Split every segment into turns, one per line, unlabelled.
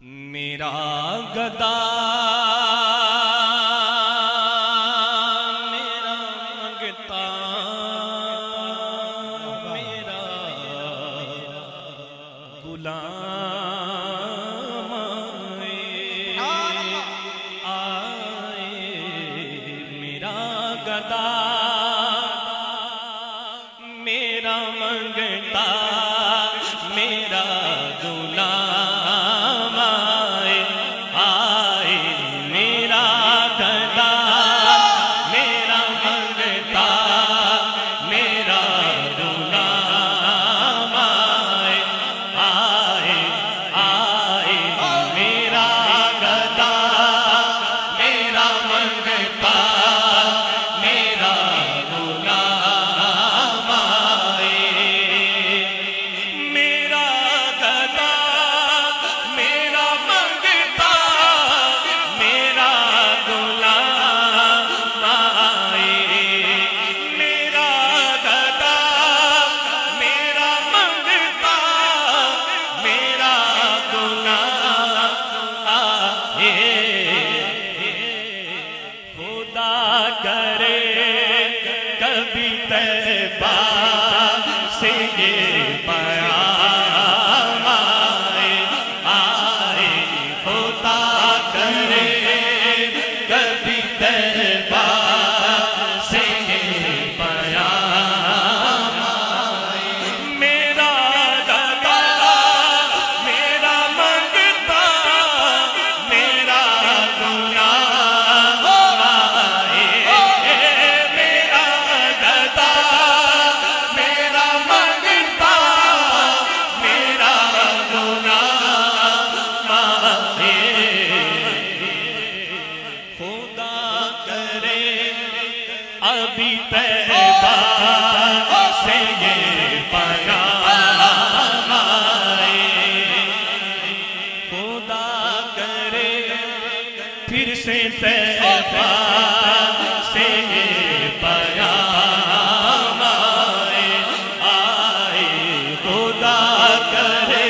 میرا گدا میرا منگتا میرا غلام آئے میرا گدا میرا منگتا میرا غلام آئے میرا گدا میرا منگتا میرا غلام آئے میرا گدا میرا منگتا میرا غلام میرا گدا میرا منگتا میرا غلام میرا گدا میرا منگتا میرا غلام خدا کرے کبھی طیبہ سے یہ پیام آئے خدا کرے کبھی طیبہ سے یہ پیام میرا گدا میرا منگتا میرا غلام میرا گدا میرا منگتا میرا غلام خدا کرے ابھی طیبہ سے یہ پیام خدا کرے پھر سے طیبہ سے یہ پیام آئے خدا کرے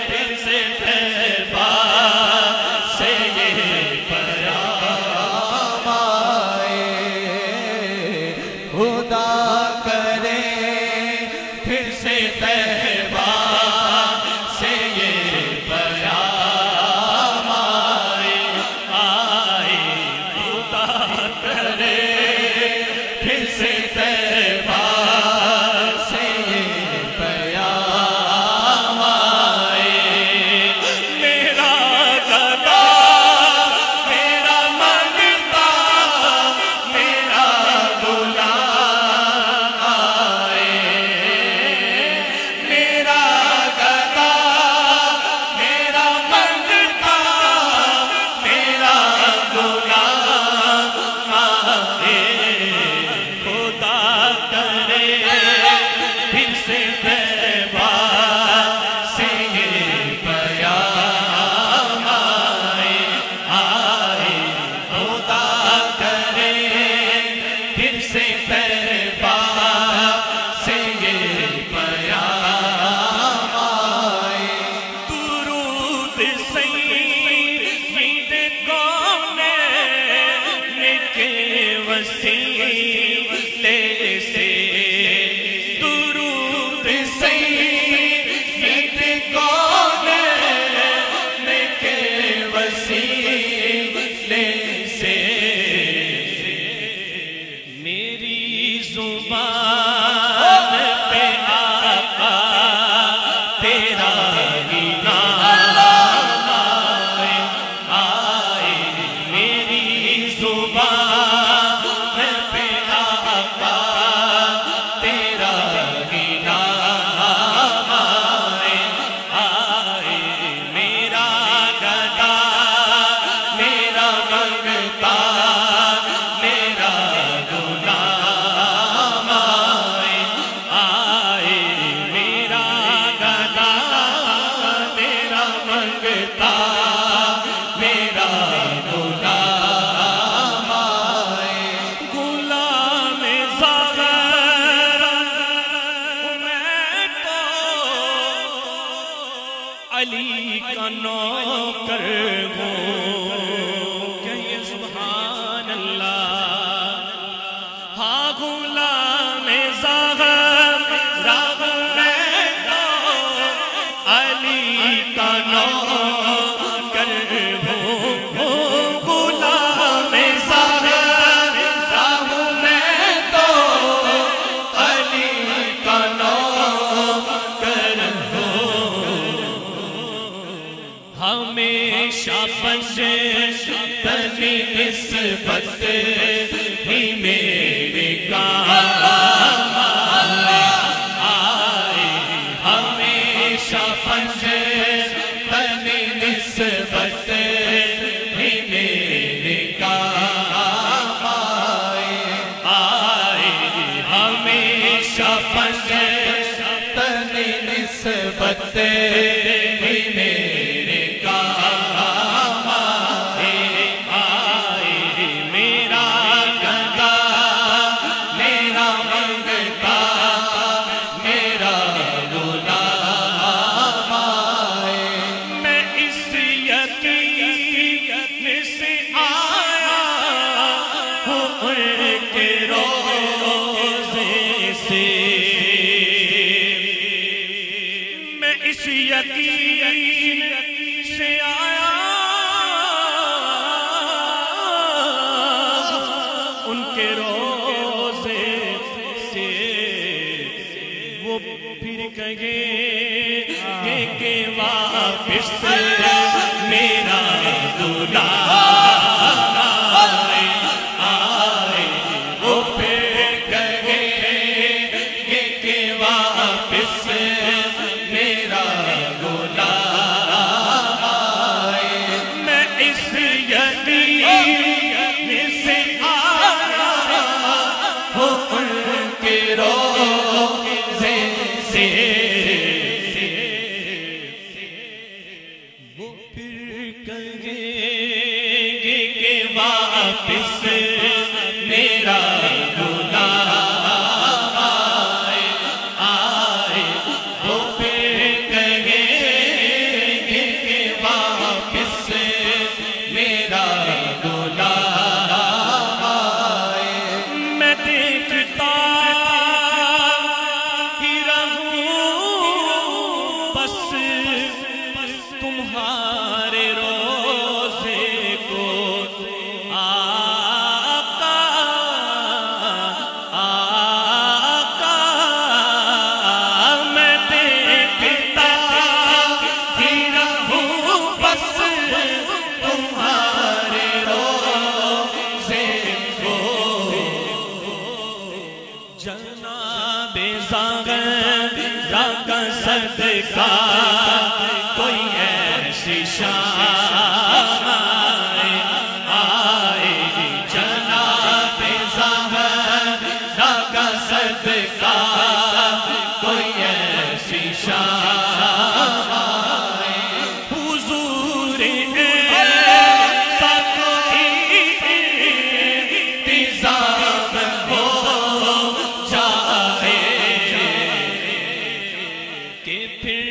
پھر سے طیبہ سے یہ پیام
خدا کرے پھر سے طیبہ
سے یہ پیام آئے خدا کرے پھر سے طیبہ سے یہ پیام میرا گدا میرا منگتا میرا غلام میرا گدا میرا منگتا میرا غلام خدا کرے پھر سے طیبہ سے یہ پیام آئے خدا کرے پھر سے طیبہ سے یہ پیام درود سید کونین کے وسیلے سے درود سید کونین کے وسیلے سے میری زبان پہ آقا تیرا ہی نام آئے میری زبان پہ آقا تیرا ہی نام آئے میرا گدا میرا منگتا میرا غلام آئے میرا گدا میرا منگتا میرا غلام غلام زغر میں تو علی کا نوکر ہوں، کہیے سبحان اللہ۔ ہاں غلام زہرا میں تو علی کا نوکر ہوں، غلام زہرا میں تو علی کا نوکر ہوں، ہمیشہ پنجتنی نسبت ہی میرے کام آئے، ہمیشہ پنجتنی نسبت ہی میرے کام آئے، ہمیشہ پنجتنی نسبت ہی میرے کام آئے، میرا گدا میرا منگتا میرا غلام آئے، میں اس یقین سے آیا ہوں ان کے روزے سے، میں اس یقین سے آیا ان کے روزے سے، وہ پھر کہیں گے کہ واپس میرا غلام آئے، وہ پھر کہیں گے کہ واپس میرا غلام آئے، میں اس یقین سے آیا ہوں ان کے روزے سے، وہ پھر کہیں گے کہ واپس میرا غلام آئے، وہ پھر کہیں گے کہ واپس میرا غلام آئے، میں دیکھتا ہی رہوں بس تمہارے روزے کو، آقا آقا، میں دیکھتا ہی رہوں بس تمہارے روزے کو، جناب زہرا کا صدقہ کوئی ایسی شان آئے، جناب زہرا کا صدقہ کوئی ایسی شان آئے، حضور ایسا کوئی انتظام ہو جائے کہ پھر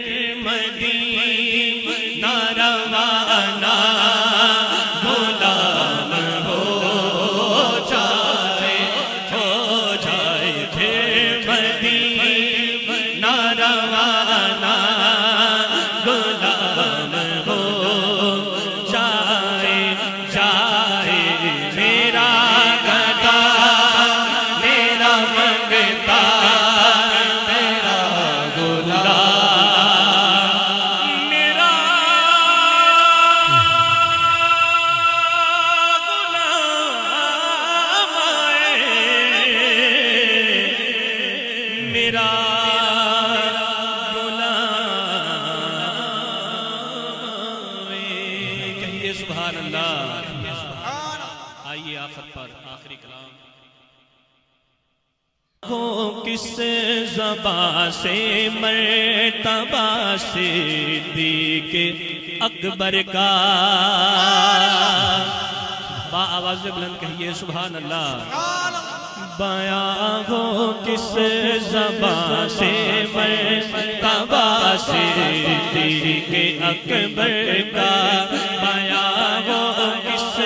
مدینہ روانہ غلام ہو جائے پھر مدینہ روانہ غلام ہو جائے میرا گدا میرا منگتا میرا غلام میرا غلام میرا کہیے سبحان اللہ۔ آئیے آخر پر آخری کلام، ہو کس زبان سے مرتبہ صدیق اکبر کا، با آواز بلند کہیے سبحان اللہ۔ بیاں ہو کس زبان سے مرتبہ صدیق اکبر کا بیاں ہو کس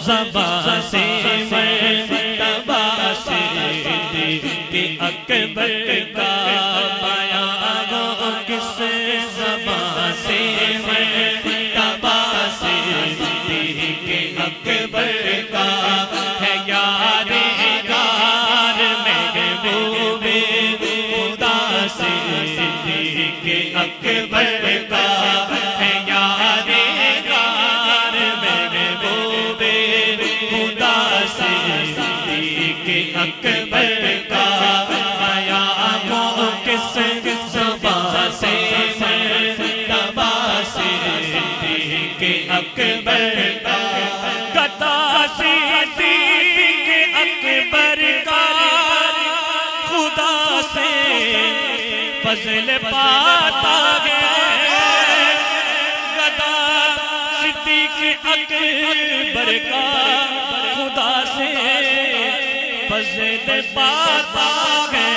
زبان سے مرتبہ صدیق اکبر کا بیاں ہو کس زبان سے مرتبہ صدیق اکبر کا ہے یار غار محبوب خدا صدیق اکبر کا ہے یار غار محبوب خدا صدیق اکبر کا بیاں ہو کس زبان سے مرتبہ صدیق اکبر کا قطع صدیق اکبر کا خدا سے فضل پاتا ہے قطع صدیق اکبر کا خدا سے فضل پاتا ہے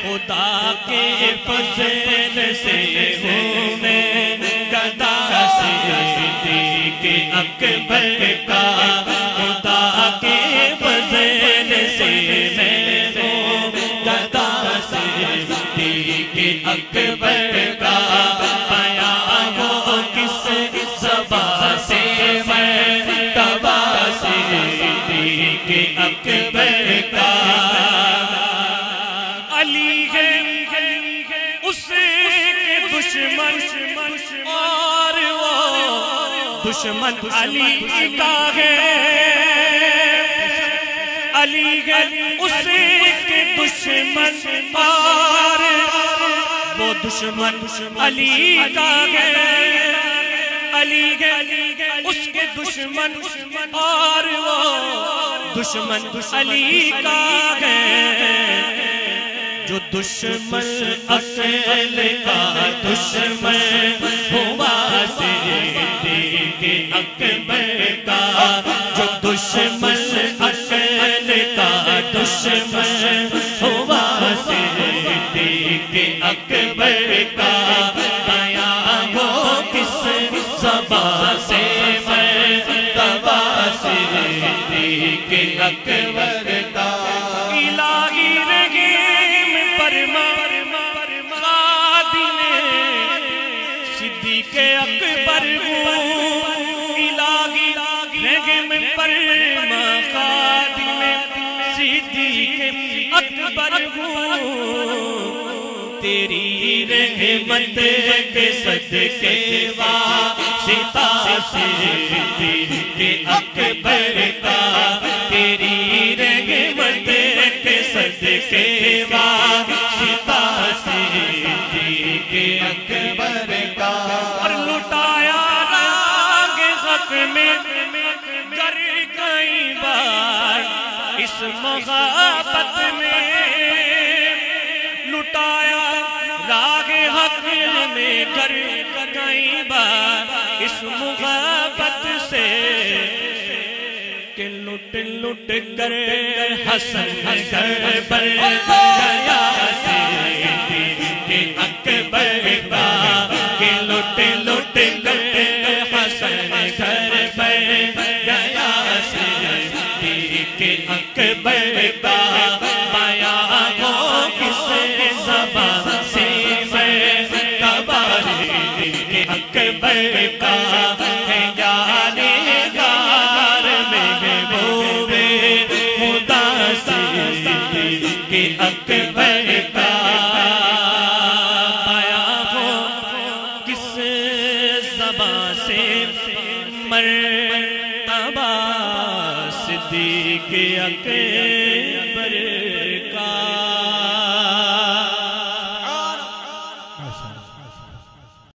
خدا کے فضل سے ہوں میں قطع صدیق اکبر کا خدا کے فضل سے میں ہوں قطع صدیق اکبر کا بیاں ہو کس زبان سے مرتبہ صدیق اکبر کا علی ہے اس کے دشمن اور وہ دشمن علی کا ہے علی ہے اس کے دشمن اور وہ دشمن علی کا ہے علی ہے اس کے دشمن اور وہ دشمن علی کا ہے جو دشمن عقل کا دشمن ہوا صدیق اکبر کا جو دشمن عقل کا دشمن ہوا صدیق اکبر کا بیاں ہو کس زبان سے مرتبہ صدیق اکبر کا الہی رحیم فرما خادم صدیق اکبر ہوں الہی رحیم فرما خادم صدیق اکبر ہوں تیری رحمت کے صدقے واسطہ صدیق اکبر کا تیری رحمت کے صدقے واسطہ صدیق اکبر کا اور لٹایا راگ حق میں گر کئی بار اس محبت میں لٹایا راگ حق میں گر کئی بار اس محبت سے کہ لٹ لٹ کر حسن گھر پر گیا صدیق اکبر کا کہ لٹ لٹ کر حسن گھر پر گیا صدیق اکبر کا بیاں ہو کس زبان سے مرتبہ صدیق اکبر کا ہے یار غار محبوب خدا صدیق اکبر کا بیاں ہو کس زبان سے مرتبہ صدیق اکبر